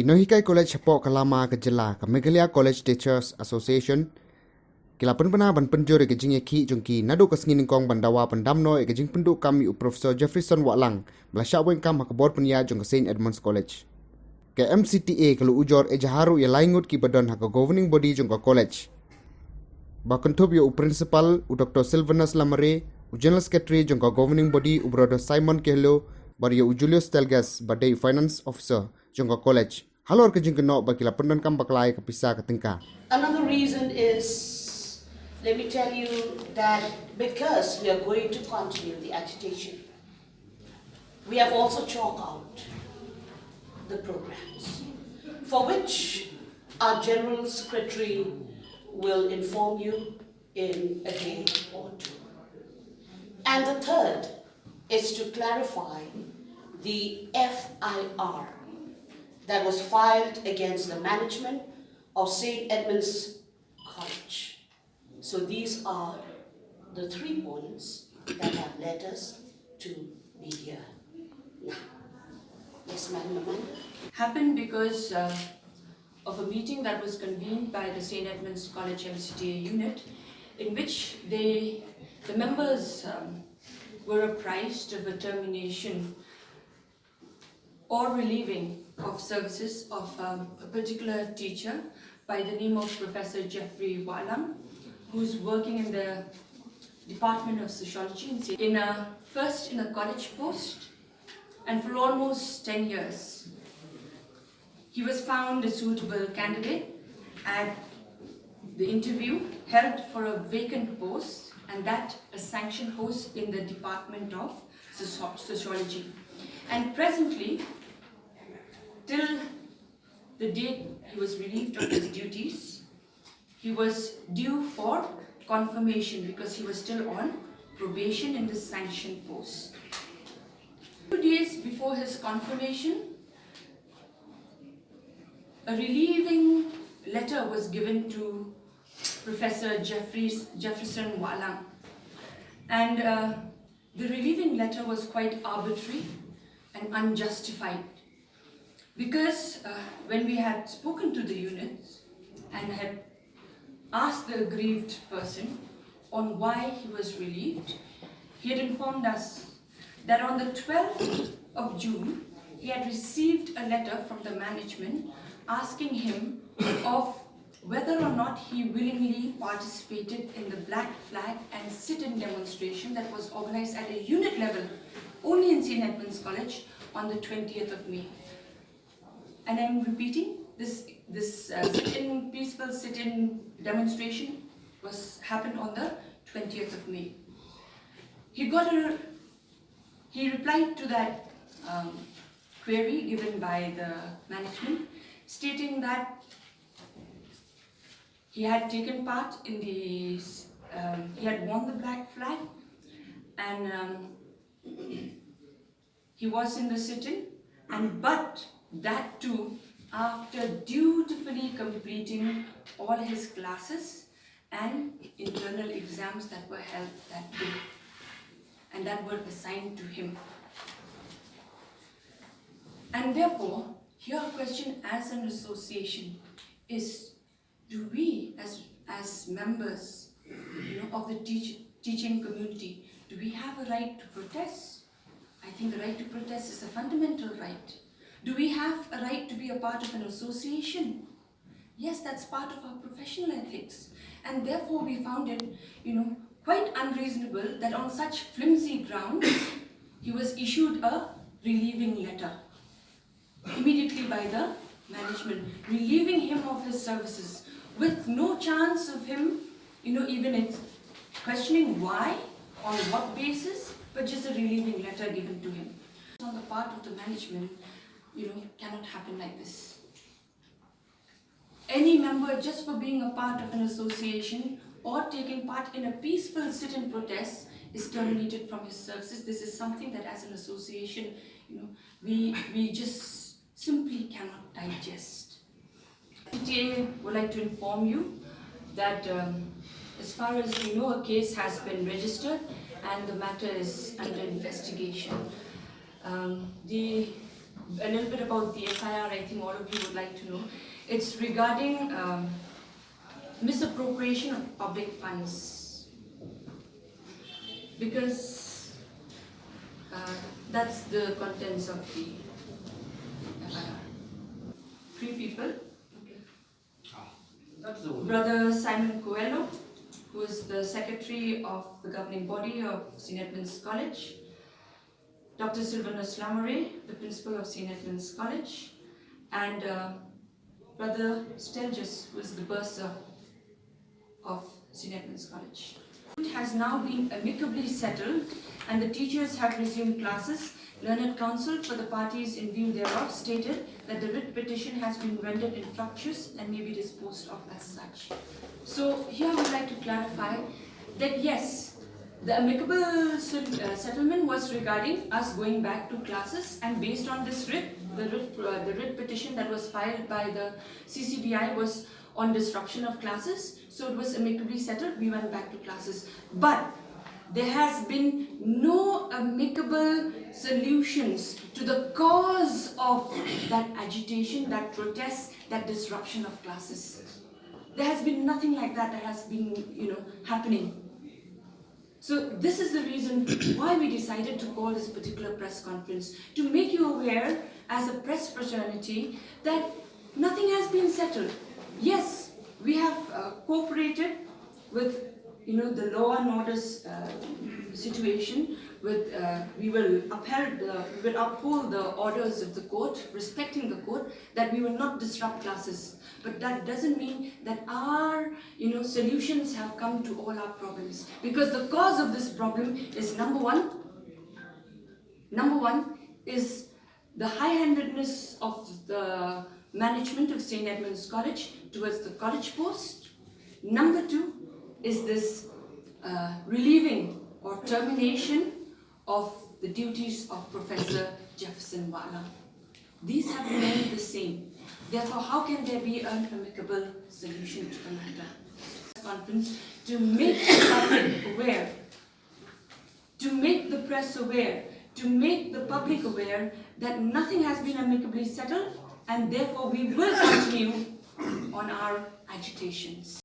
Nonghikai College Hapok Kalama ke Jela ke Meghalaya College Teachers Association kila penpena ban Pynjur ke Jingiakhih jongki nadu ke sengin kong bandawa pendamno ke jing penduk kami Profesor Jefferson Waklang belasyak wen kam ke board penia jong ke St Edmunds College ke MCTA kalau ujor ejaharu ya laingut ki badan ke governing body jong ke college bakentup ya principal Dr. Sylvanus Lamare general secretary jong ke governing body Brother Simon Kehlo bar ya Julius Telgas badai finance officer jong ke college halor ke jing kenok bakila pendan kam baklai ke pisah ke tengka. Another reason is, let me tell you that because we are going to continue the agitation, we have also chalked out the programs for which our General Secretary will inform you in a day or two. And the third is to clarify the FIR that was filed against the management of St. Edmunds College. So these are the 3 points that have led us to be here now. Yes, Madam Amanda? Happened because of a meeting that was convened by the St. Edmunds College MCTA unit, in which the members were apprised of a termination or relieving of services of a particular teacher by the name of Professor Jeffrey Waklang, who's working in the Department of Sociology first in a college post, and for almost 10 years. He was found a suitable candidate at the interview held for a vacant post, and that a sanctioned post in the Department of Sociology. And presently, till the date he was relieved of his duties, he was due for confirmation because he was still on probation in the sanctioned post. 2 days before his confirmation, a relieving letter was given to Professor Jefferson Waklang, and the relieving letter was quite arbitrary and unjustified, because when we had spoken to the units and had asked the aggrieved person on why he was relieved, he had informed us that on the 12th of June, he had received a letter from the management asking him of whether or not he willingly participated in the Black Flag and sit-in demonstration that was organized at a unit level only in St. Edmunds College on the 20th of May. And I'm repeating, this peaceful sit-in demonstration happened on the 20th of May. He replied to that query given by the management, stating that he had taken part in he had worn the Black Flag, and he was in the sit-in, but that too after dutifully completing all his classes and internal exams that were held that day and that were assigned to him. And therefore, your question as an association is, do we as members of the teaching community, do we have a right to protest? I think the right to protest is a fundamental right. Do we have a right to be a part of an association? Yes, that's part of our professional ethics. And therefore we found it, quite unreasonable that on such flimsy grounds, he was issued a relieving letter immediately by the management, relieving him of his services with no chance of him, even questioning why, on what basis, but just a relieving letter given to him. On the part of the management, cannot happen like this. Any member, just for being a part of an association or taking part in a peaceful sit-in protest, is terminated from his services. This is something that as an association, we just simply cannot digest. Today, would like to inform you that as far as we know, a case has been registered and the matter is under investigation. The a little bit about the FIR, I think all of you would like to know. It's regarding misappropriation of public funds, because that's the contents of the FIR. 3 people. Brother Simon Coelho, who is the secretary of the governing body of St. Edmund's College. Dr. Sylvanus Lamare, the principal of St. Edmund's College. And Brother Stelgis, who is the bursar of St. Edmund's College. It has now been amicably settled and the teachers have resumed classes. Learned Counsel for the parties in view thereof stated that the writ petition has been rendered infructuous and may be disposed of as such. So here I would like to clarify that yes, the amicable settlement was regarding us going back to classes, and based on this writ, the writ petition that was filed by the CCBI was on disruption of classes, so it was amicably settled, we went back to classes. But there has been no amicable solutions to the cause of that agitation, that protest, that disruption of classes. There has been nothing like that has been, happening. So this is the reason why we decided to call this particular press conference, to make you aware as a press fraternity that nothing has been settled. Yes, we have cooperated with the law and orders situation. With we will uphold the orders of the court, respecting the court, that we will not disrupt classes. But that doesn't mean that our solutions have come to all our problems, because the cause of this problem is number one is the high-handedness of the management of St. Edmund's College towards the college post. Number 2 is this relieving or termination of the duties of Professor Jefferson Wala. These have remained the same. Therefore, how can there be an amicable solution to the matter? Conference to make the public aware, to make the press aware, to make the public aware that nothing has been amicably settled, and therefore we will continue on our agitations.